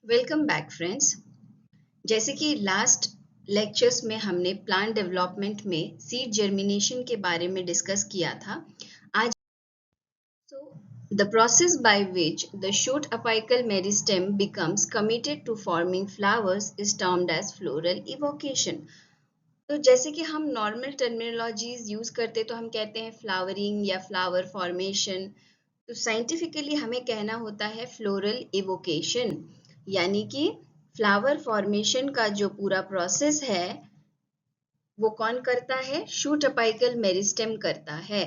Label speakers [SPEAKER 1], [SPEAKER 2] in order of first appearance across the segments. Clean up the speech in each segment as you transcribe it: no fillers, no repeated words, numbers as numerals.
[SPEAKER 1] Welcome back friends. जैसे कि last lectures में हमने प्लांट डेवलपमेंट में सीड जर्मिनेशन के बारे में डिस्कस किया था। आज the process by which the shoot apical meristem becomes committed to forming flowers is termed as floral evocation. तो जैसे कि हम नॉर्मल टर्मिनोलॉजीज यूज करते तो हम कहते हैं फ्लावरिंग या फ्लावर फॉर्मेशन। तो साइंटिफिकली हमें कहना होता है फ्लोरल इवोकेशन, यानी कि फ्लावर फॉर्मेशन का जो पूरा प्रोसेस है वो कौन करता है? शूट अपिकल मेरिस्टेम करता है।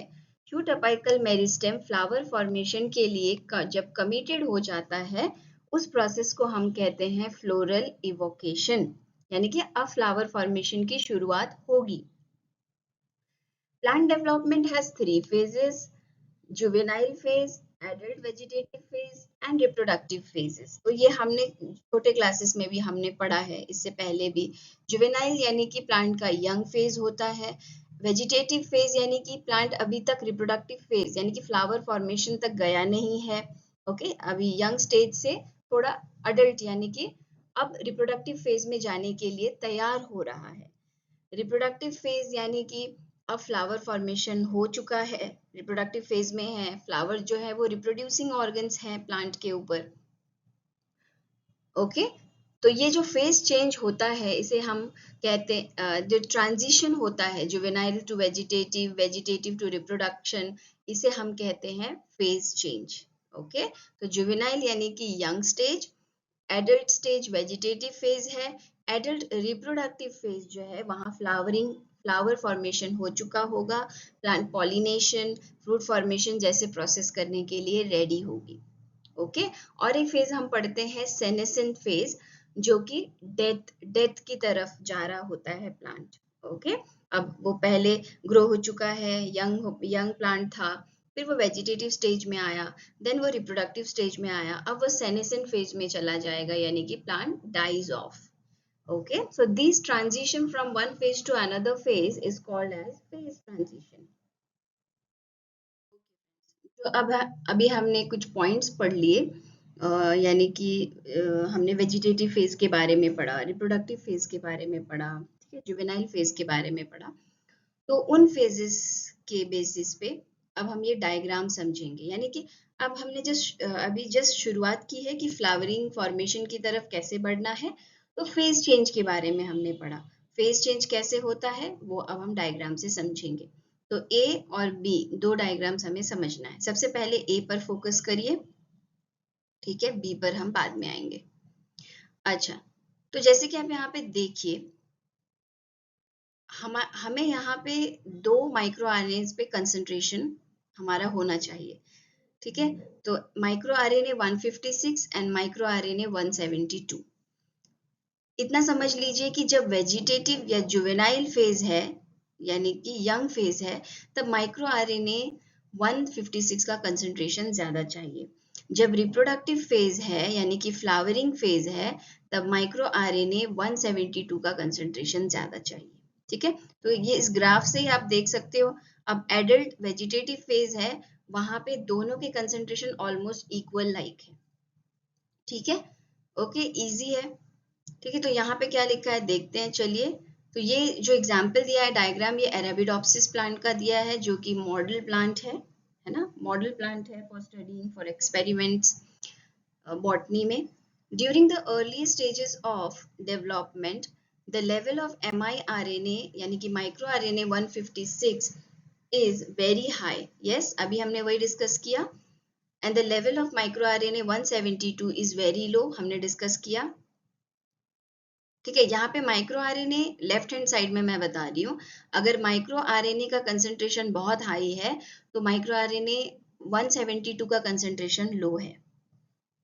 [SPEAKER 1] Shoot apical meristem flower formation के लिए जब कमिटेड हो जाता है उस प्रोसेस को हम कहते हैं फ्लोरल इवोकेशन, यानी कि अब फ्लावर फॉर्मेशन की शुरुआत होगी। Plant development has 3 phases: juvenile phase, adult vegetative phase and reproductive phases. तो ये हमने छोटे क्लासेस में भी हमने पढ़ा है, इससे पहले भी। जुवेनाइल यानी कि प्लांट का यंग फेज होता है। वेजिटेटिव फेज यानी कि प्लांट अभी तक रिप्रोडक्टिव फेज यानी कि फ्लावर फॉर्मेशन तक गया नहीं है। ओके, अभी यंग स्टेज से थोड़ा अडल्ट यानी कि अब रिप्रोडक्टिव फेज में जाने के लिए तैयार हो रहा है। रिप्रोडक्टिव फेज यानी कि अब फ्लावर फॉर्मेशन हो चुका है, रिप्रोडक्टिव फेज में है, फ्लावर जो है वो रिप्रोड्यूसिंग ऑर्गन्स हैं प्लांट के ऊपर। ओके, तो ये जो फेज चेंज होता है इसे हम कहते हैं, जो ट्रांजिशन होता है juvenile to vegetative, vegetative to reproduction, इसे हम कहते हैं फेज चेंज। ओके, तो जुवेनाइल यानी कि young stage, adult stage vegetative phase है, एडल्ट रिप्रोडक्टिव फेज जो है वहाँ फ्लावर फॉर्मेशन हो चुका होगा, प्लांट पॉलिनेशन, फ्रूट फॉर्मेशन जैसे प्रोसेस करने के लिए रेडी होगी। ओके, और एक फेज हम पढ़ते हैं सेनेसेंट फेज, जो कि डेथ की तरफ जा रहा होता है प्लांट। ओके, अब वो पहले ग्रो हो चुका है, यंग प्लांट था, फिर वो वेजिटेटिव स्टेज में आया, देन वो रिप्रोडक्टिव स्टेज में आया, अब वो सेनेसेंट फेज में चला जाएगा, यानी कि plant dies off. Okay, so this transition from one phase to another phase is called as phase transition. तो अब अभी हमने कुछ पॉइंट्स पढ़ लिए, यानी कि हमने वेजिटेटिव फेज के बारे में पढ़ा, रिप्रोडक्टिव फेज के बारे में पढ़ा, ठीक है, जुवेनाइल फेज के बारे में पढ़ा। तो उन फेजेस के बेसिस पे अब हम ये डायग्राम समझेंगे, यानी कि अब हमने अभी जस्ट शुरुआत की है कि फ्लावरिंग फॉर्मेशन की तरफ कैसे बढ़ना है। तो फेज चेंज के बारे में हमने पढ़ा, फेज चेंज कैसे होता है वो अब हम डायग्राम से समझेंगे। तो ए और बी दो डायग्राम्स हमें समझना है। सबसे पहले ए पर फोकस करिए, ठीक है, बी पर हम बाद में आएंगे। अच्छा, तो जैसे कि आप यहाँ पे देखिए, हमें यहाँ पे 2 माइक्रो आरएनएस पे कंसंट्रेशन हमारा होना चाहिए, ठीक है। तो micro RNA 156 and micro RNA 172। इतना समझ लीजिए कि जब वेजिटेटिव या जुवेनाइल फेज है, यानी कि यंग फेज है, तब माइक्रो आरएनए 156 का कंसंट्रेशन ज्यादा चाहिए। जब रिप्रोडक्टिव फेज है यानी कि फ्लावरिंग फेज है, तब माइक्रो आरएनए 172 का कंसंट्रेशन ज्यादा चाहिए, ठीक है। तो ये इस ग्राफ से ही आप देख सकते हो। अब एडल्ट वेजिटेटिव फेज है, वहां पे दोनों के कंसंट्रेशन ऑलमोस्ट इक्वल लाइक है, ठीक है। ओके, इजी है, ठीक है। तो यहाँ पे क्या लिखा है देखते हैं, चलिए। तो ये जो एग्जाम्पल दिया है डायग्राम, ये अरेबिडोप्सिस प्लांट का दिया है, जो कि मॉडल प्लांट है ना, मॉडल प्लांट है for studying for experiments botany में। During the early stages of development the level of mRNA यानी कि micro RNA 156 is very high. Yes, अभी हमने वही डिस्कस किया। And the level of micro RNA 172 is very low, हमने discuss किया, ठीक है। यहाँ पे micro RNA left hand side में मैं बता रही हूँ, अगर माइक्रो आरएनए का कंसंट्रेशन बहुत हाई है तो माइक्रो आरएनए 172 का कंसंट्रेशन लो है,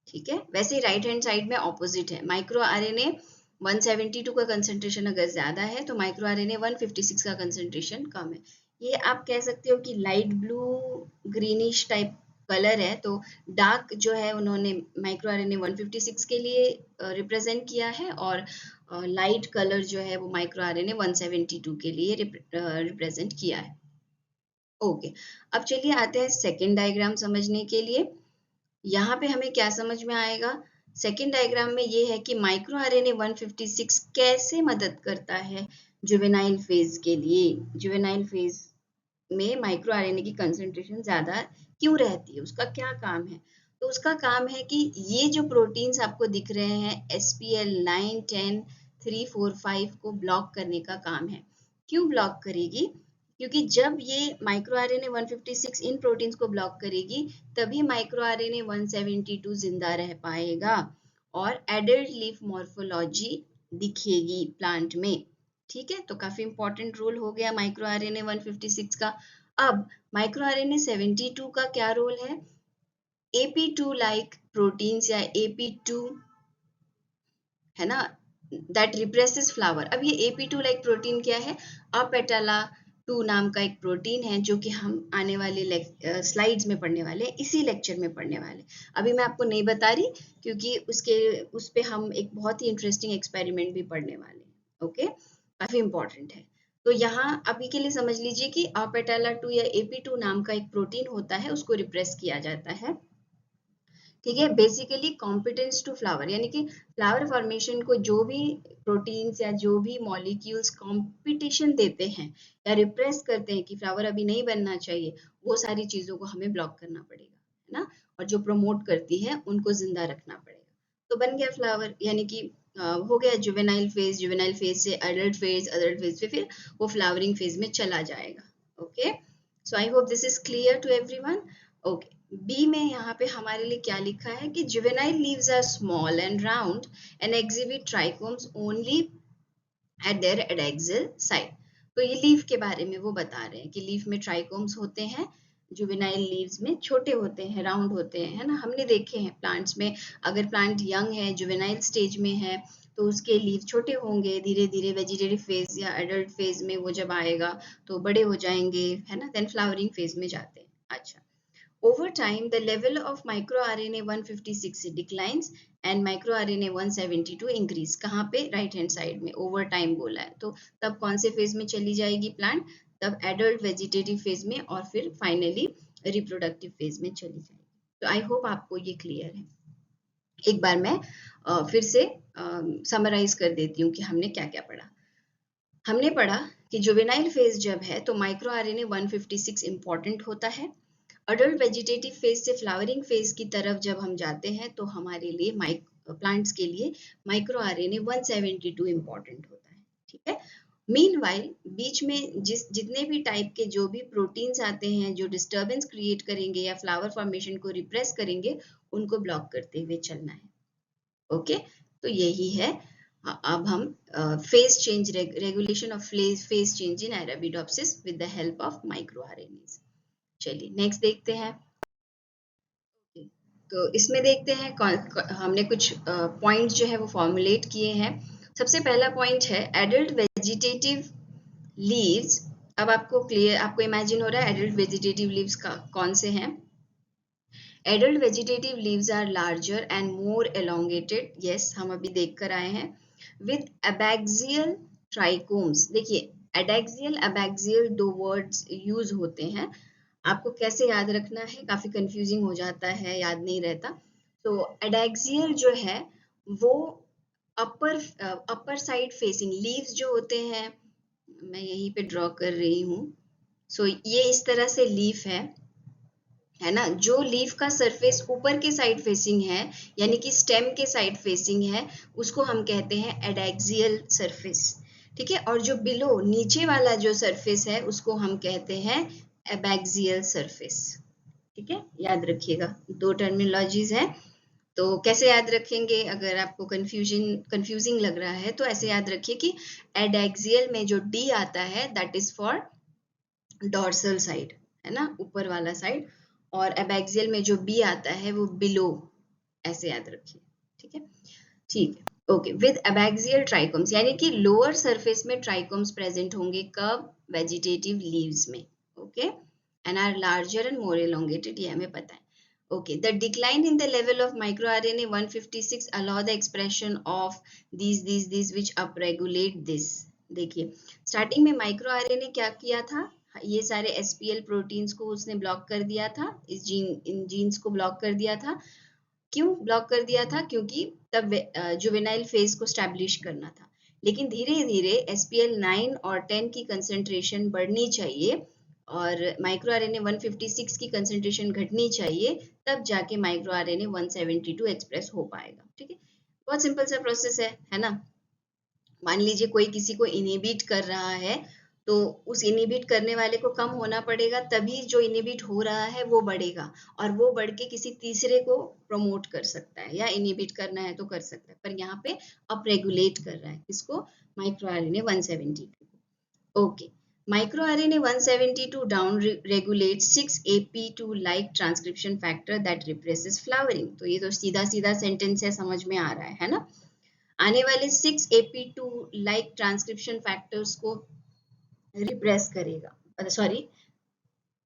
[SPEAKER 1] ठीक है। वैसे राइट हैंड साइड में ऑपोजिट है, माइक्रो आरएनए 172 का कंसंट्रेशन अगर ज्यादा है तो माइक्रो आरएनए 156 का कंसंट्रेशन कम है। ये आप कह सकते हो कि light blue greenish type colour है, तो डार्क जो है उन्होंने माइक्रो आरएनए 156 के लिए रिप्रेजेंट किया है, और लाइट कलर जो है वो माइक्रो आरएनए 172 के लिए रिप्रेजेंट किया है। ओके, अब चलिए आते हैं सेकेंड डायग्राम समझने के लिए। यहाँ पे हमें क्या समझ में आएगा सेकेंड डायग्राम में ये है कि माइक्रो आरएनए 156 कैसे मदद करता है जुवेनाइल फेज के लिए। जुवेनाइल फेज में माइक्रो आरएनए की कंसंट्रेशन ज्यादा क्यों रहती है, उसका क्या काम है? तो उसका काम है कि ये जो प्रोटीन्स आपको दिख रहे हैं SPL 9, 10, 3, 4, 5 को ब्लॉक करने का काम है। क्यों ब्लॉक करेगी? क्योंकि जब ये माइक्रो आरएनए 156 इन प्रोटीन्स को ब्लॉक करेगी तभी माइक्रो आरएनए 172 जिंदा रह पाएगा और एडल्ट लीफ मॉर्फोलॉजी दिखेगी प्लांट में। ठीक है, तो काफी इंपॉर्टेंट रोल हो गया माइक्रो आरएनए 156 का। अब माइक्रो आरएनए 72 का क्या रोल है? AP2 लाइक प्रोटीन्स या AP2 है ना, दैट रिप्रेसेस फ्लावर। अब ये AP2 लाइक प्रोटीन क्या है? अपेटाला 2 नाम का एक प्रोटीन है जो कि हम आने वाले स्लाइड्स में पढ़ने वाले हैं, इसी लेक्चर में पढ़ने वाले। अभी मैं आपको नहीं बता रही क्योंकि उस पे हम एक बहुत ही इंटरेस्टिंग एक्सपेरिमेंट भी पढ़ने वाले हैं। ओके, काफी इंपॉर्टेंट है। तो यहाँ अभी के लिए समझ लीजिए कि अपेटाला 2 या AP2 नाम का एक प्रोटीन होता है, उसको रिप्रेस किया जाता है। ठीक है, बेसिकली कॉम्पिटेंस टू फ्लावर, यानी कि फ्लावर फॉर्मेशन को जो भी प्रोटीन्स या जो भी मॉलिक्यूल्स कॉम्पिटिशन देते हैं या रिप्रेस करते हैं कि फ्लावर अभी नहीं बनना चाहिए, वो सारी चीजों को हमें ब्लॉक करना पड़ेगा, है ना। और जो प्रमोट करती है उनको जिंदा रखना पड़ेगा। तो बन गया फ्लावर, यानी कि हो गया जुवेनाइल फेज। जुवेनाइल फेज से अडल्ट फेज से फिर वो फ्लावरिंग फेज में चला जाएगा। Okay, so I hope this is clear to everyone. Okay, B में यहाँ पे हमारे लिए क्या लिखा है कि juvenile leaves are small and round and exhibit trichomes only at their adaxial side. तो ये लीफ के बारे में वो बता रहे हैं कि लीफ में ट्राइकोम्स होते हैं, जुवेनाइल लीव्स में छोटे होते हैं, राउंड होते हैं, है ना। हमने देखे हैं प्लांट्स में, अगर प्लांट यंग है, जुवेनाइल स्टेज में है, तो उसके लीव छोटे होंगे, धीरे धीरे वेजिटेटिव फेज या एडल्ट फेज में वो जब आएगा तो बड़े हो जाएंगे, है ना, देन फ्लावरिंग फेज में जाते हैं। अच्छा, over time, the level of microRNA 156 declines and microRNA 172 increase. कहाँ पे? राइट हैंड साइड में ओवर टाइम बोला है। तो तब कौन से फेज में चली जाएगी प्लांट? तब एडल्ट वेजिटेटिव फेज में और फिर फाइनली रिप्रोडक्टिव फेज में चली जाएगी। तो आई होप आपको ये क्लियर है। एक बार मैं फिर से समराइज कर देती हूँ कि हमने क्या क्या पढ़ा। हमने पढ़ा कि जुवेनाइल फेज जब है तो माइक्रो आरएनए 156 इंपॉर्टेंट होता है। अडल्ट वेजिटेटिव फेज से फ्लावरिंग फेज की तरफ जब हम जाते हैं तो हमारे लिए प्लांट्स के लिए माइक्रो आरएनए 172 इंपॉर्टेंट होता है। ठीक है, मीनवाइल बीच में जितने भी टाइप के जो भी प्रोटीन्स आते हैं जो डिस्टर्बेंस क्रिएट करेंगे या फ्लावर फॉर्मेशन को रिप्रेस करेंगे, उनको ब्लॉक करते हुए चलना है। ओके, तो यही है। अब हम phase change, regulation of phase change in Arabidopsis with the help of micro RNase. चलिए नेक्स्ट देखते हैं। तो इसमें देखते हैं हमने कुछ पॉइंट्स जो है वो फॉर्मुलेट किए हैं। सबसे पहला पॉइंट है एडल्ट वेजिटेटिव लीव्स। अब आपको क्लियर, आपको इमेजिन हो रहा है एडल्ट वेजिटेटिव लीव्स का कौन से हैं? Adult vegetative leaves are larger and more elongated. Yes, हम अभी देख कर आए हैं. With abaxial trichomes. देखिए, adaxial, abaxial दो वर्ड्स यूज होते हैं. आपको कैसे याद रखना है? काफी कंफ्यूजिंग हो जाता है, याद नहीं रहता. तो adaxial जो है वो अपर साइड फेसिंग लीव्स जो होते हैं, मैं यहीं पे ड्रॉ कर रही हूँ. सो ये इस तरह से लीफ है ना। जो लीफ का सरफेस ऊपर के साइड फेसिंग है, यानी कि स्टेम के साइड फेसिंग है, उसको हम कहते हैं एडैक्सियल सरफेस। ठीक है, और जो बिलो नीचे वाला जो सरफेस है उसको हम कहते हैं एबैक्सियल सरफेस। ठीक है, याद रखिएगा, दो टर्मिनोलॉजीज है। तो कैसे याद रखेंगे? अगर आपको कंफ्यूजिंग लग रहा है तो ऐसे याद रखिए कि एडैक्सियल में जो डी आता है that is for dorsal side, है ना, ऊपर वाला साइड, और एबैक्सियल में जो बी आता है वो बिलो, ऐसे याद रखिए। ठीक है, ठीक है। ओके, विद एबैक्सियल ट्राइकोम्स, यानी कि लोअर सरफेस में ट्राइकोम्स प्रेजेंट होंगे कब? वेजिटेटिव लीव्स में। Okay, and are larger and more elongated, ये हमें पता है। Okay, the decline in the level of microRNA 156 allow the expression of these which upregulate this. देखिए, स्टार्टिंग में माइक्रो आरएनए क्या किया था? ये सारे SPL प्रोटीन्स को उसने ब्लॉक कर दिया था, इन जीन्स को ब्लॉक कर दिया था। क्यों ब्लॉक कर दिया था? क्योंकि तब जुवेनाइल फेज को स्टैब्लिश करना था। लेकिन धीरे धीरे SPL9 और 10 की कंसेंट्रेशन बढ़नी चाहिए और माइक्रो आरएनए 156 की कंसेंट्रेशन घटनी चाहिए, तब जाके माइक्रो आरएनए 172 एक्सप्रेस हो पाएगा। ठीक है, बहुत सिंपल सा प्रोसेस है ना। मान लीजिए कोई किसी को इनहिबिट कर रहा है, तो उस इनहिबिट करने वाले को कम होना पड़ेगा, तभी जो इनहिबिट हो रहा है वो बढ़ेगा और वो बढ़ के किसी तीसरे को प्रमोट कर सकता है, या इनहिबिट करना है तो कर सकता है। पर यहाँ पे अप रेगुलेट कर रहा है किसको? माइक्रो आरएनए 172 को। Okay, micro RNA 172 down regulate 6AP2 like transcription factor that represses flowering. तो ये तो सीधा सीधा सेंटेंस है, समझ में आ रहा है ना। आने वाले 6AP2 लाइक ट्रांसक्रिप्शन फैक्टर्स को रिप्रेस करेगा, सॉरी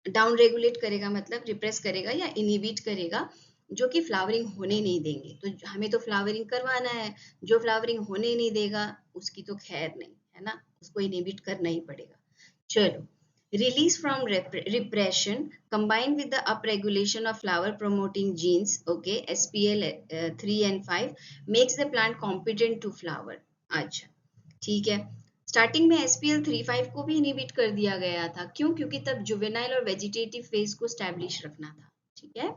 [SPEAKER 1] डाउन रेगुलेट करेगा, मतलब रिप्रेस करेगा या इनहिबिट करेगा, जो कि फ्लावरिंग होने नहीं देंगे। तो हमें तो फ्लावरिंग करवाना है, जो फ्लावरिंग होने नहीं देगा उसकी तो खैर नहीं है ना, उसको इनहिबिट करना ही पड़ेगा। चलो, release from repression combined with the upregulation of flower promoting genes, okay, SPL3 and 5 makes the plant competent to flower। अच्छा, ठीक है। स्टार्टिंग में SPL35 को भी इनहिबिट कर दिया गया था, क्यों? क्योंकि तब जुवेनाइल और वेजिटेटिव फेज को स्टैब्लिश रखना था। ठीक है,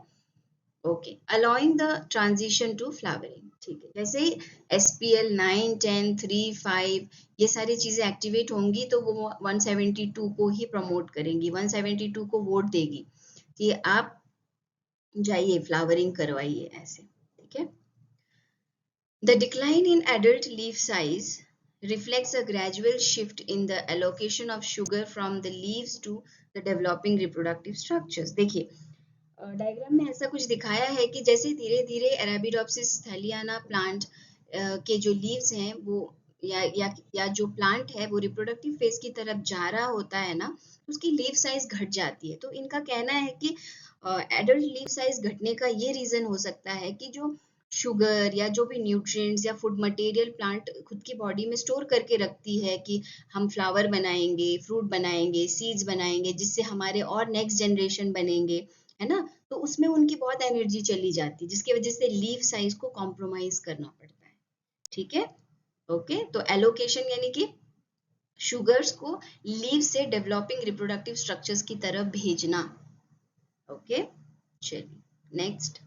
[SPEAKER 1] okay, allowing the transition to flowering. ठीक है, जैसे ही SPL9, 10, 3, 5 ये सारी चीजें एक्टिवेट होंगी तो वो 172 को ही प्रमोट करेंगी, 172 को वोट देगी कि आप जाइए फ्लावरिंग करवाइए, ऐसे। ठीक है, the decline in adult leaf size reflects a gradual shift in the allocation of sugar from the leaves to the developing reproductive structures। देखिए, डायग्राम में ऐसा कुछ दिखाया है कि जैसे धीरे धीरे अरेबिडोप्सिस थैलियाना प्लांट के जो लीव्स हैं वो या जो प्लांट है वो रिप्रोडक्टिव फेज की तरफ जा रहा होता है ना, उसकी लीफ साइज घट जाती है। तो इनका कहना है कि एडल्ट लीफ साइज घटने का ये रीजन हो सकता है कि जो शुगर या जो भी न्यूट्रिएंट्स या फूड मटेरियल प्लांट खुद की बॉडी में स्टोर करके रखती है कि हम फ्लावर बनाएंगे, फ्रूट बनाएंगे, सीड्स बनाएंगे, जिससे हमारे और नेक्स्ट जनरेशन बनेंगे, है ना, तो उसमें उनकी बहुत एनर्जी चली जाती है, जिसकी वजह से लीफ साइज को कॉम्प्रोमाइज करना पड़ता है। ठीक है, ओके, तो एलोकेशन यानी कि शुगर्स को लीव से डेवलपिंग रिप्रोडक्टिव स्ट्रक्चर्स की तरफ भेजना। ओके, चलिए next,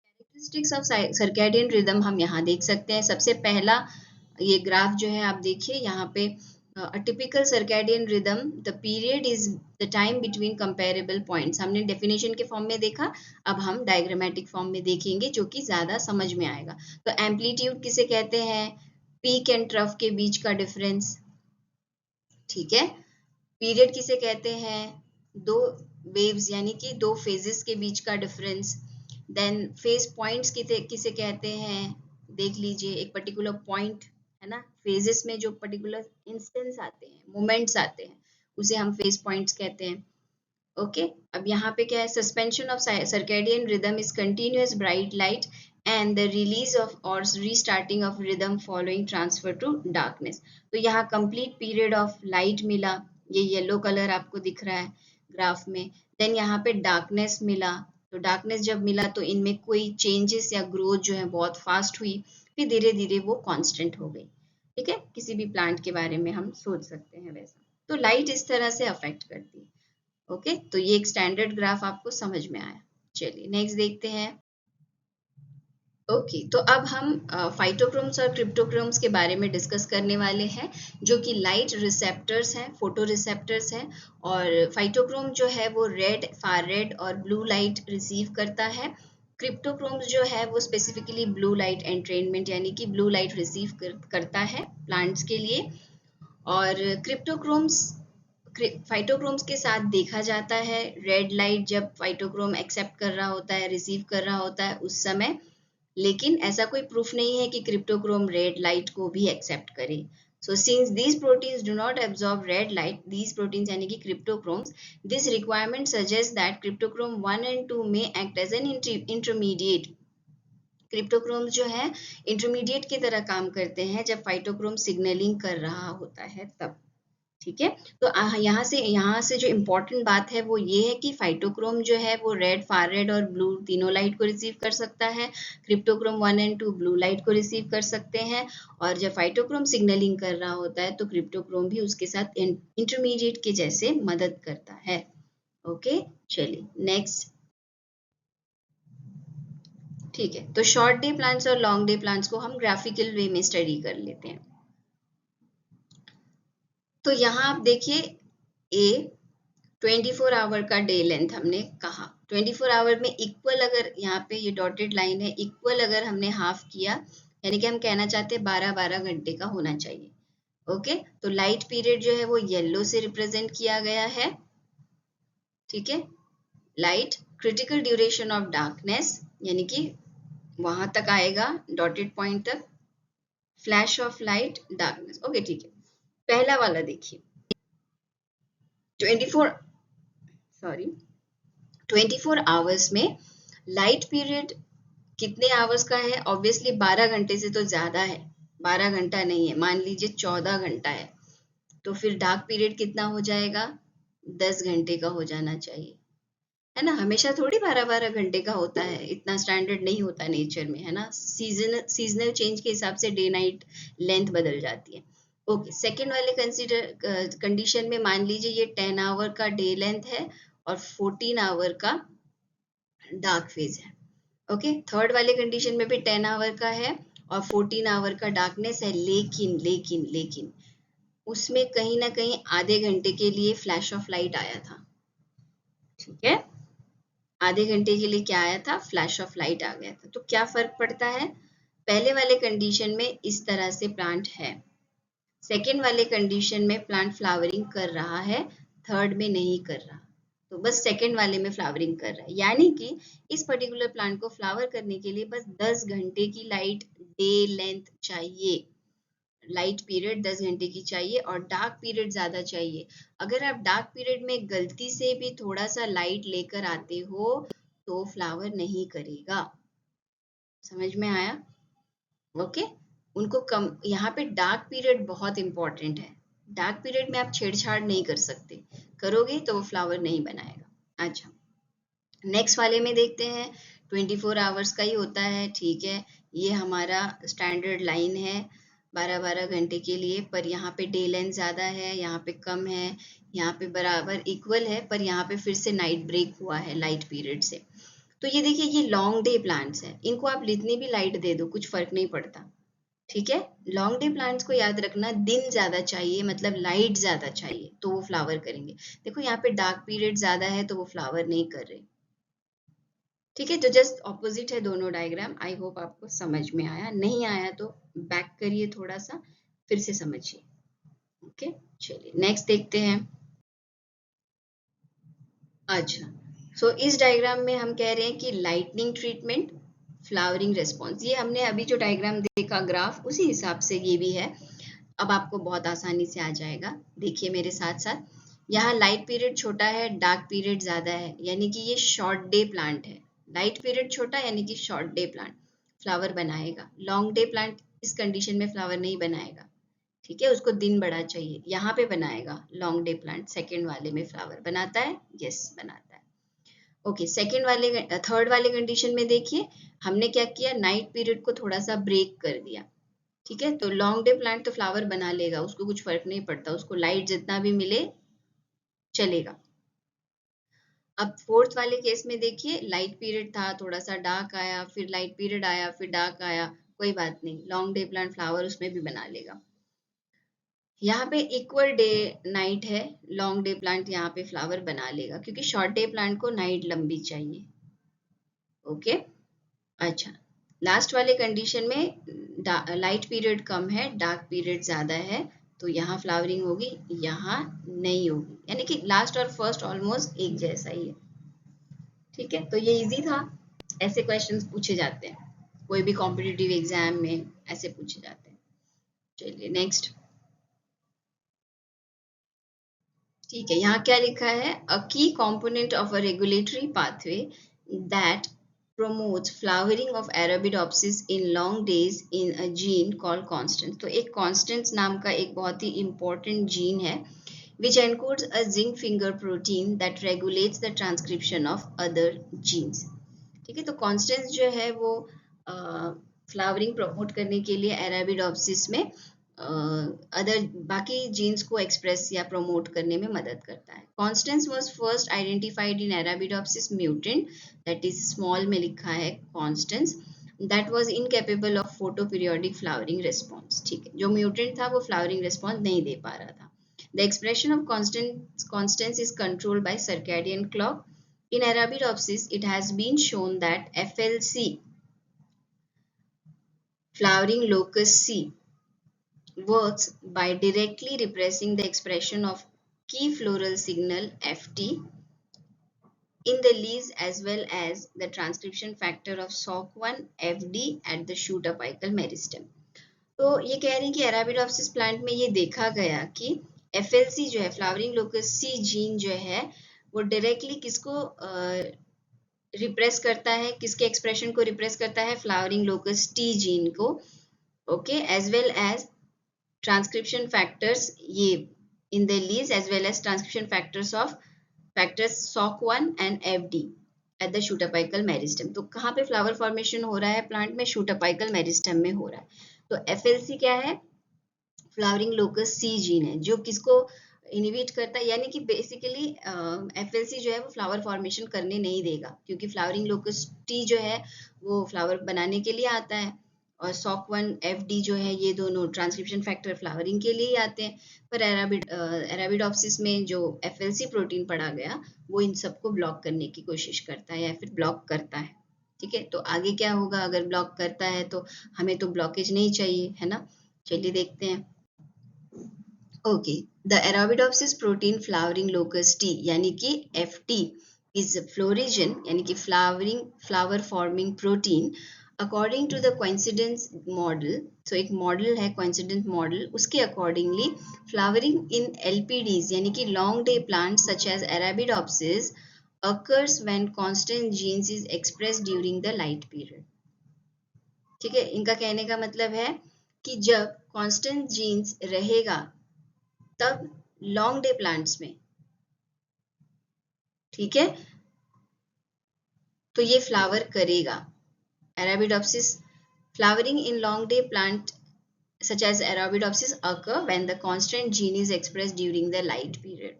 [SPEAKER 1] characteristics of circadian rhythm हम यहाँ देख सकते हैं। सबसे पहला ये ग्राफ जो है आप देखिए यहाँ पे, a typical circadian rhythm, the period is the time between comparable points। हमने डेफिनेशन के फॉर्म में देखा, अब हम डायग्रामेटिक फॉर्म में देखेंगे जो कि ज्यादा समझ में आएगा। तो एम्पलीट्यूड किसे कहते हैं? पीक एंड ट्रफ के बीच का डिफरेंस। ठीक है, पीरियड किसे कहते हैं? दो वेव्स यानी कि दो फेजेस के बीच का डिफरेंस। देन फेज पॉइंट्स किसे कहते हैं? देख लीजिए, एक पर्टिकुलर पॉइंट है ना, फेजेस में जो पर्टिकुलर इंस्टेंस आते हैं, मोमेंट्स आते हैं, उसे हम फेज पॉइंट्स कहते हैं। ओके, अब यहाँ पे क्या है? Suspension of circadian rhythm is continuous bright light and the release of और restarting of rhythm following transfer to darkness. तो यहाँ कंप्लीट पीरियड ऑफ लाइट मिला, ये येलो कलर आपको दिख रहा है ग्राफ में। देन यहाँ पे डार्कनेस मिला, तो डार्कनेस जब मिला तो इनमें कोई चेंजेस या ग्रोथ जो है बहुत फास्ट हुई, फिर धीरे धीरे वो कांस्टेंट हो गई। ठीक है, किसी भी प्लांट के बारे में हम सोच सकते हैं वैसा। तो लाइट इस तरह से अफेक्ट करती है। ओके, तो ये एक स्टैंडर्ड ग्राफ आपको समझ में आया। चलिए नेक्स्ट देखते हैं। ओके, तो अब हम फाइटोक्रोम्स और क्रिप्टोक्रोम्स के बारे में डिस्कस करने वाले हैं, जो कि लाइट रिसेप्टर्स हैं, फोटो रिसेप्टर्स हैं। और फाइटोक्रोम जो है वो रेड, फार रेड और ब्लू लाइट रिसीव करता है। क्रिप्टोक्रोम्स जो है वो स्पेसिफिकली ब्लू लाइट एंट्रेनमेंट यानी कि ब्लू लाइट रिसीव करता है प्लांट्स के लिए। और क्रिप्टोक्रोम्स फाइटोक्रोम्स के साथ देखा जाता है रेड लाइट जब फाइटोक्रोम एक्सेप्ट कर रहा होता है, रिसीव कर रहा होता है उस समय। लेकिन ऐसा कोई प्रूफ नहीं है कि क्रिप्टोक्रोम रेड लाइट को भी एक्सेप्ट करे। So since these proteins do not absorb red light, these proteins यानी कि cryptochromes, this requirement suggests that cryptochrome 1 and 2 may act as an intermediate। Cryptochrome जो है इंटरमीडिएट की तरह काम करते हैं जब फाइटोक्रोम सिग्नलिंग कर रहा होता है तब। ठीक है। तो यहाँ से जो इम्पोर्टेंट बात है वो ये है कि फाइटोक्रोम जो है वो रेड, फार रेड और ब्लू तीनों लाइट को रिसीव कर सकता है। क्रिप्टोक्रोम 1 और 2 ब्लू लाइट को रिसीव कर सकते हैं, और जब फाइटोक्रोम सिग्नलिंग कर रहा होता है तो क्रिप्टोक्रोम भी उसके साथ इंटरमीडिएट के जैसे मदद करता है। ओके, चलिए नेक्स्ट। ठीक है, तो शॉर्ट डे प्लांट्स और लॉन्ग डे प्लांट्स को हम ग्राफिकल वे में स्टडी कर लेते हैं। तो यहाँ आप देखिए, ए 24 आवर का डे लेंथ हमने कहा, 24 आवर में इक्वल, अगर यहाँ पे ये डॉटेड लाइन है, इक्वल अगर हमने हाफ किया, यानी कि हम कहना चाहते हैं 12-12 घंटे का होना चाहिए। ओके, तो लाइट पीरियड जो है वो येलो से रिप्रेजेंट किया गया है। ठीक है, light critical duration of darkness, यानी कि वहां तक आएगा डॉटेड पॉइंट तक, flash of light, darkness. Okay, ठीक है। पहला वाला देखिए, 24 आवर्स में लाइट पीरियड कितने आवर्स का है? ऑब्वियसली 12 घंटे से तो ज्यादा है, 12 घंटा नहीं है, मान लीजिए 14 घंटा है, तो फिर डार्क पीरियड कितना हो जाएगा? 10 घंटे का हो जाना चाहिए, है ना। हमेशा थोड़ी 12-12 घंटे का होता है, इतना स्टैंडर्ड नहीं होता नेचर में, है ना। सीजनल चेंज के हिसाब से डे नाइट लेंथ बदल जाती है। ओके, सेकेंड वाले कंडीशन में मान लीजिए ये 10 आवर का डे लेंथ है और 14 आवर का डार्क फेज है। ओके, थर्ड वाले कंडीशन में भी 10 आवर का है और 14 आवर का डार्कनेस है, लेकिन लेकिन लेकिन उसमें कहीं ना कहीं आधे घंटे के लिए फ्लैश ऑफ लाइट आया था। ठीक है, आधे घंटे के लिए क्या आया था? फ्लैश ऑफ लाइट आ गया था। तो क्या फर्क पड़ता है? पहले वाले कंडीशन में इस तरह से प्लांट है, सेकेंड वाले कंडीशन में प्लांट फ्लावरिंग कर रहा है, थर्ड में नहीं कर रहा, तो बस सेकेंड वाले में फ्लावरिंग कर रहा है। यानी कि इस पर्टिकुलर प्लांट को फ्लावर करने के लिए बस 10 घंटे की लाइट डे लेंथ चाहिए, लाइट पीरियड 10 घंटे की चाहिए और डार्क पीरियड ज्यादा चाहिए। अगर आप डार्क पीरियड में गलती से भी थोड़ा सा लाइट लेकर आते हो तो फ्लावर नहीं करेगा। समझ में आया? ओके, उनको कम, यहाँ पे डार्क पीरियड बहुत इंपॉर्टेंट है। डार्क पीरियड में आप छेड़छाड़ नहीं कर सकते, करोगे तो वो फ्लावर नहीं बनाएगा। अच्छा, नेक्स्ट वाले में देखते हैं, 24 आवर्स का ही होता है। ठीक है, ये हमारा स्टैंडर्ड लाइन है 12-12 घंटे के लिए, पर यहाँ पे डे लेंथ ज्यादा है, यहाँ पे कम है, यहाँ पे बराबर इक्वल है, पर यहाँ पे फिर से नाइट ब्रेक हुआ है लाइट पीरियड से। तो ये देखिए, ये लॉन्ग डे प्लांट्स हैं, इनको आप जितनी भी लाइट दे दो कुछ फर्क नहीं पड़ता। ठीक है, लॉन्ग डे प्लांट्स को याद रखना, दिन ज्यादा चाहिए, मतलब लाइट ज्यादा चाहिए तो वो फ्लावर करेंगे। देखो यहाँ पे डार्क पीरियड ज्यादा है तो वो फ्लावर नहीं कर रहे। ठीक है, तो जस्ट ऑपोजिट है दोनों डायग्राम। आई होप आपको समझ में आया, नहीं आया तो बैक करिए थोड़ा सा, फिर से समझिए। ओके, चलिए नेक्स्ट देखते हैं। अच्छा, सो इस डायग्राम में हम कह रहे हैं कि लाइटनिंग ट्रीटमेंट, फ्लावरिंग रेस्पॉन्स, ये हमने अभी जो डायग्राम देखा ग्राफ उसी हिसाब से ये भी है। अब आपको बहुत आसानी से आ जाएगा, देखिए मेरे साथ साथ। यहाँ लाइट पीरियड छोटा है, डार्क पीरियड ज्यादा है, यानी कि ये शॉर्ट डे प्लांट है। लाइट पीरियड छोटा यानी कि शॉर्ट डे प्लांट फ्लावर बनाएगा। लॉन्ग डे प्लांट इस कंडीशन में फ्लावर नहीं बनाएगा। ठीक है, उसको दिन बड़ा चाहिए, यहाँ पे बनाएगा। लॉन्ग डे प्लांट सेकेंड वाले में फ्लावर बनाता है, यस बनाता है। ओके, सेकेंड वाले थर्ड वाले कंडीशन में देखिए, हमने क्या किया, नाइट पीरियड को थोड़ा सा ब्रेक कर दिया। ठीक है, तो लॉन्ग डे प्लांट तो फ्लावर बना लेगा, उसको कुछ फर्क नहीं पड़ता, उसको लाइट जितना भी मिले चलेगा। अब फोर्थ वाले केस में देखिए, लाइट पीरियड था, थोड़ा सा डार्क आया, फिर लाइट पीरियड आया, फिर डार्क आया, कोई बात नहीं, लॉन्ग डे प्लांट फ्लावर उसमें भी बना लेगा। यहाँ पे इक्वल डे नाइट है, लॉन्ग डे प्लांट यहाँ पे फ्लावर बना लेगा, क्योंकि शॉर्ट डे प्लांट को नाइट लंबी चाहिए। ओके, अच्छा, लास्ट वाले कंडीशन में लाइट पीरियड कम है, डार्क पीरियड ज्यादा है, तो यहाँ फ्लावरिंग होगी, यहाँ नहीं होगी, यानी कि लास्ट और फर्स्ट ऑलमोस्ट एक जैसा ही है। ठीक है, तो ये इजी था, ऐसे क्वेश्चंस पूछे जाते हैं कोई भी कॉम्पिटिटिव एग्जाम में, ऐसे पूछे जाते हैं। चलिए नेक्स्ट। ठीक है, यहाँ क्या लिखा है, अ की component of a regulatory pathway that promotes flowering of Arabidopsis in long days in a gene called constant। तो एक constant नाम का एक बहुत ही important जीन है, which encodes a zinc finger protein that regulates the transcription of other genes. ठीक है, तो कॉन्स्टेंस जो है वो फ्लावरिंग प्रमोट करने के लिए अरेबिडोप्सिस में अदर बाकी जीन्स को एक्सप्रेस या प्रमोट करने में मदद करता है. Constance was first identified in Arabidopsis mutant, that is small में लिखा है Constance, that was incapable of photoperiodic flowering response. ठीक है, जो म्यूटेंट था वो फ्लावरिंग रिस्पॉन्स नहीं दे पा रहा था. The expression of constants is controlled by circadian clock. In Arabidopsis, it has been shown that FLC, flowering locus C, works by directly repressing the expression of key floral signal FT in the leaves as well as the transcription factor of SOC1 FD at the shoot apical meristem. तो ये कह रहे हैं कि Arabidopsis plant में ये देखा गया कि FLC जो है फ्लावरिंग लोकस सी जीन जो है वो डायरेक्टली किसको रिप्रेस करता है, किसके एक्सप्रेशन को रिप्रेस करता है, फ्लावरिंग लोकस टी जीन को, okay, as well as transcription factors ये in the leaves as well as transcription factors of factors SOC1 and FD at the shoot apical meristem. तो कहाँ पे फ्लावर फॉर्मेशन हो रहा है प्लांट में? Shoot apical meristem में हो रहा है. तो FLC क्या है? फ्लावरिंग लोकस सी जीन है जो किसको इनहिबिट करता है, यानी कि बेसिकली FLC जो है वो फ्लावर फॉर्मेशन करने नहीं देगा, क्योंकि फ्लावरिंग लोकस टी जो है वो फ्लावर बनाने के लिए आता है और SOC1 FD जो है ये दोनों ट्रांसक्रिप्शन फैक्टर फ्लावरिंग के लिए ही आते हैं. पर अरेबिडोप्सिस में जो FLC प्रोटीन पढ़ा गया वो इन सबको ब्लॉक करने की कोशिश करता है या फिर ब्लॉक करता है. ठीक है, तो आगे क्या होगा अगर ब्लॉक करता है? तो हमें तो ब्लॉकेज नहीं चाहिए, है ना. चलिए देखते हैं. Okay, the Arabidopsis protein flowering locus T यानी कि FT इज फ्लोरिजन यानी कि flower forming protein according to the coincidence model. So एक मॉडल है कोइंसिडेंस मॉडल, उसके अकॉर्डिंगली फ्लावरिंग इन LPDs यानी कि long day plants such as Arabidopsis occurs when constant genes is expressed during the light period. ठीक है, इनका कहने का मतलब है कि जब कांस्टेंट जीन्स रहेगा तब लॉन्ग डे प्लांट्स में, ठीक है, तो ये फ्लावर करेगा. Arabidopsis flowering in long day plant such as Arabidopsis occur when the constant gene is expressed during the light period.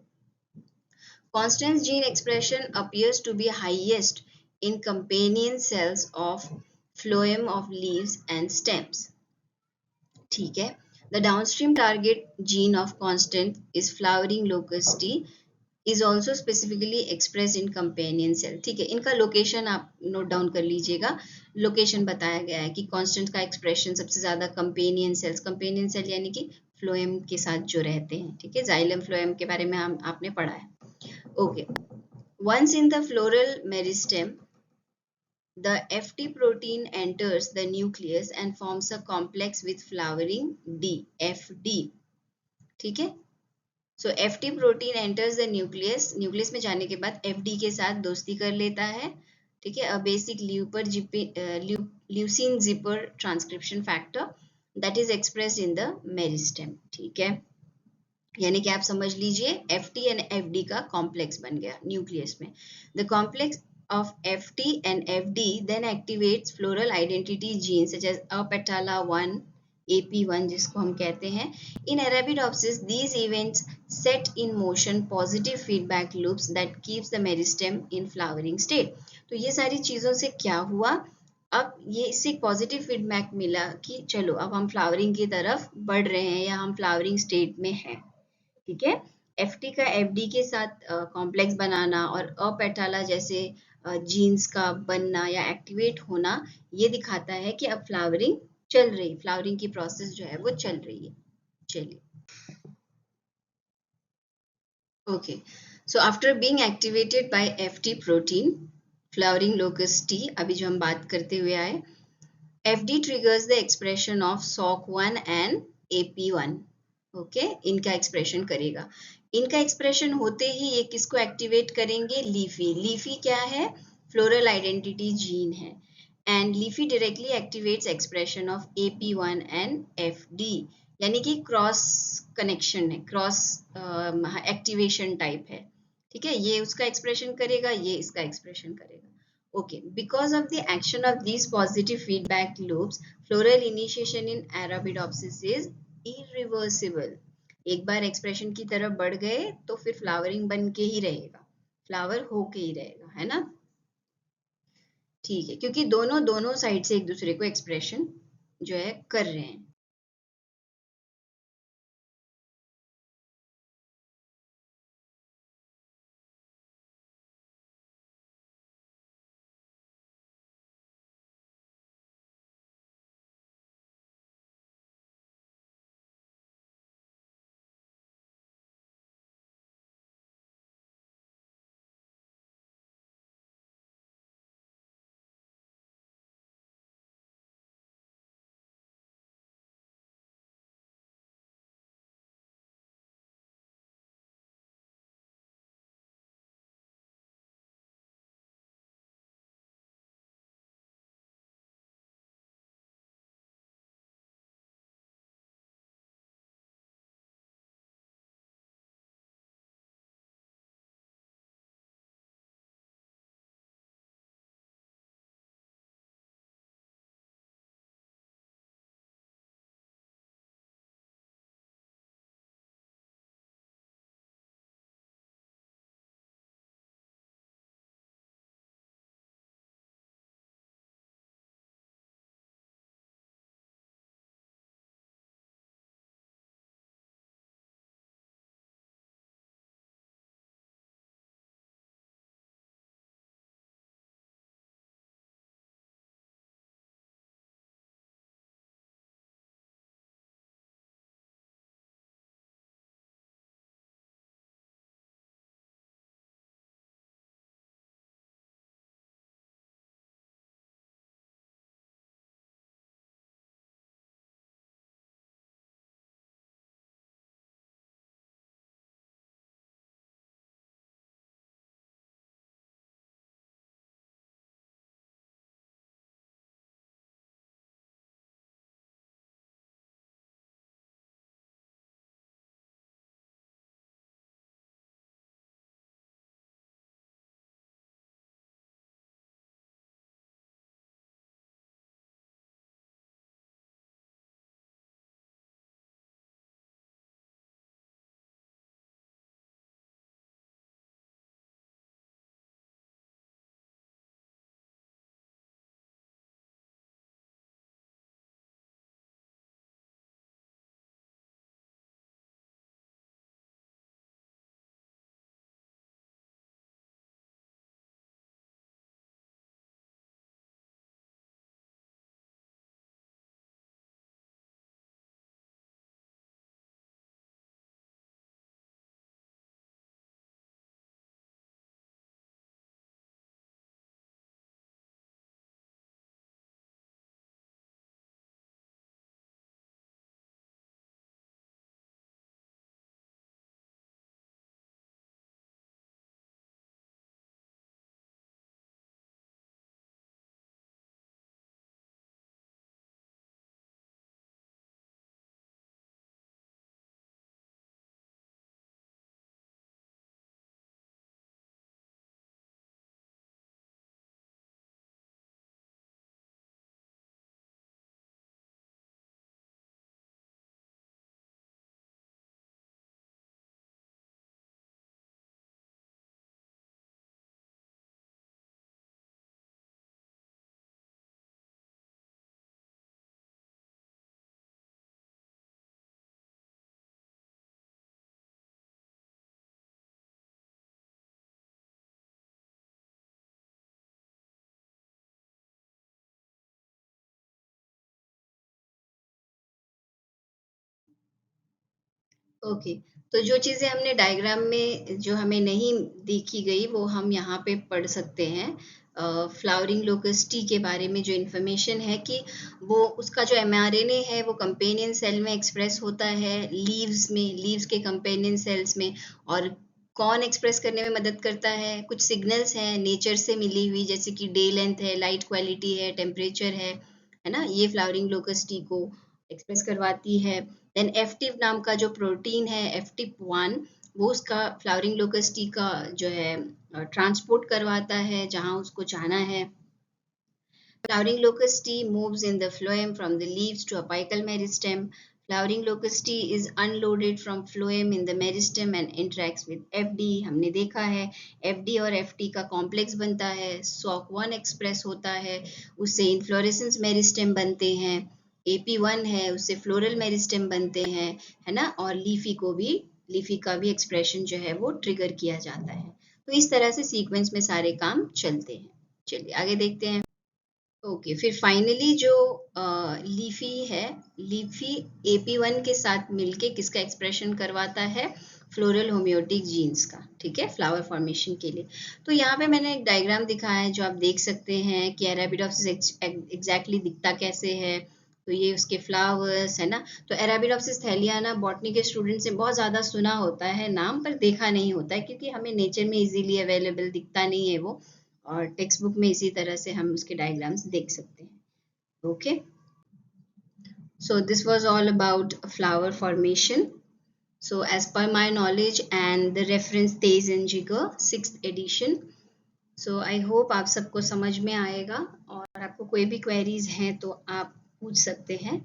[SPEAKER 1] Constant gene expression appears to be highest in companion cells of phloem of leaves and stems. ठीक है, the downstream target gene of constant is flowering locus T is also specifically expressed in companion cell. ठीक है, इनका location आप note down कर लीजिएगा. Location बताया गया है कि कांस्टेंट का एक्सप्रेशन सबसे ज्यादा कंपेनियन सेल यानी कि फ्लोएम के साथ जो रहते हैं. ठीक है, जाइलम फ्लोएम के बारे में आपने पढ़ा है. Okay, once in the floral meristem, the FT protein enters the nucleus and forms a complex with flowering D, FD. ठीक है, so FT protein enters the nucleus. Nucleus में जाने के बाद FD के साथ दोस्ती कर लेता है. ठीक है, a basic leucine zipper transcription factor that is expressed in the meristem. ठीक है, यानी कि आप समझ लीजिए FT एंड FD का कॉम्प्लेक्स बन गया न्यूक्लियस में. The complex of FT and FD then activates floral identity genes such as apetala1, AP1 जिसको हम कहते हैं. In Arabidopsis, these events set in motion positive feedback loops that keeps the meristem in flowering state. तो ये सारी चीजों से क्या हुआ? अब ये इससे पॉजिटिव फीडबैक मिला कि चलो अब हम फ्लावरिंग की तरफ बढ़ रहे हैं या हम फ्लावरिंग स्टेट में हैं. ठीक है, FT का FD के साथ कॉम्प्लेक्स बनाना और अपेटाला जैसे जीन्स का बनना या एक्टिवेट होना ये दिखाता है कि अब फ्लावरिंग चल रही, फ्लावरिंग की प्रोसेस जो है वो चल रही है. चलिए, okay, so after being activated by FT protein flowering locus T, अभी जो हम बात करते हुए आए, FD triggers the expression of SOC1 and AP1. Okay, इनका एक्सप्रेशन करेगा. इनका एक्सप्रेशन होते ही ये किसको एक्टिवेट करेंगे? लीफी. लीफी क्या है? फ्लोरल आइडेंटिटी जीन है. And leafy directly activates expression of AP1 and FD यानी कि क्रॉस कनेक्शन है, क्रॉस एक्टिवेशन टाइप है। ठीक है, ये उसका एक्सप्रेशन करेगा, ये इसका एक्सप्रेशन करेगा। Okay, because of the action of this positive feedback loops, floral initiation in Arabidopsis is irreversible. एक बार एक्सप्रेशन की तरफ बढ़ गए तो फिर फ्लावरिंग बन के ही रहेगा, फ्लावर होके ही रहेगा, है ना। ठीक है, क्योंकि दोनों दोनों साइड से एक दूसरे को एक्सप्रेशन जो है कर रहे हैं। ओके, तो जो चीजें हमने डायग्राम में जो हमें नहीं देखी गई वो हम यहाँ पे पढ़ सकते हैं। फ्लावरिंग लोकस टी के बारे में जो इन्फॉर्मेशन है कि वो उसका जो mRNA है वो कंपेनियन सेल में एक्सप्रेस होता है, लीव्स में, लीव्स के कंपेनियन सेल्स में। और कौन एक्सप्रेस करने में मदद करता है, कुछ सिग्नल्स हैं नेचर से मिली हुई, जैसे कि डे लेंथ है, लाइट क्वालिटी है, टेम्परेचर है ना, ये फ्लावरिंग लोकस टी को एक्सप्रेस करवाती है। देन एफटिव नाम का जो प्रोटीन है एफटिप 1, वो उसका फ्लावरिंग लोकस टी का जो है ट्रांसपोर्ट करवाता है जहां उसको जाना है। Flowering locust tea moves in the phloem from the leaves to apical meristem. Flowering locust tea is unloaded from phloem in the meristem and interacts with FD. हमने देखा है FD और FT का कॉम्प्लेक्स बनता है, SOC1 एक्सप्रेस होता है, उससे इनफ्लोरेसेंस मेरिस्टेम बनते हैं, AP1 है उससे फ्लोरल मेरिस्टेम बनते हैं, है ना, और लीफी का भी एक्सप्रेशन जो है वो ट्रिगर किया जाता है। तो इस तरह से सीक्वेंस में सारे काम चलते हैं। चलिए आगे देखते हैं। ओके, फिर फाइनली जो लीफी है, लीफी AP1 के साथ मिलके किसका एक्सप्रेशन करवाता है, फ्लोरल होम्योटिक जीन्स का, ठीक है, फ्लावर फॉर्मेशन के लिए। तो यहाँ पे मैंने एक डायग्राम दिखाया है जो आप देख सकते हैं कि अरेबिडोप्सिस एग्जैक्टली दिखता कैसे है। तो ये उसके फ्लावर्स है ना। तो अरेबिडोप्सिस थैलियाना बॉटनी के स्टूडेंट से बहुत ज़्यादा सुना होता है नाम, पर देखा नहीं होता है क्योंकि हमें नेचर में इजीली अवेलेबल दिखता नहीं है वो, और टेक्स्ट बुक में इसी तरह से हम उसके डायग्राम्स देख सकते हैं। Okay, so this was all about flower formation. So as per my knowledge and the reference Tejas and Jigar 6th edition, so I hope आप सबको समझ में आएगा, और आपको कोई भी क्वेरीज हैं तो आप पूछ सकते हैं।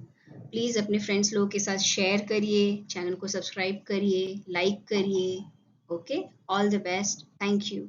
[SPEAKER 1] प्लीज़ अपने फ्रेंड्स लोगों के साथ शेयर करिए, चैनल को सब्सक्राइब करिए, लाइक करिए। Okay, all the best, thank you.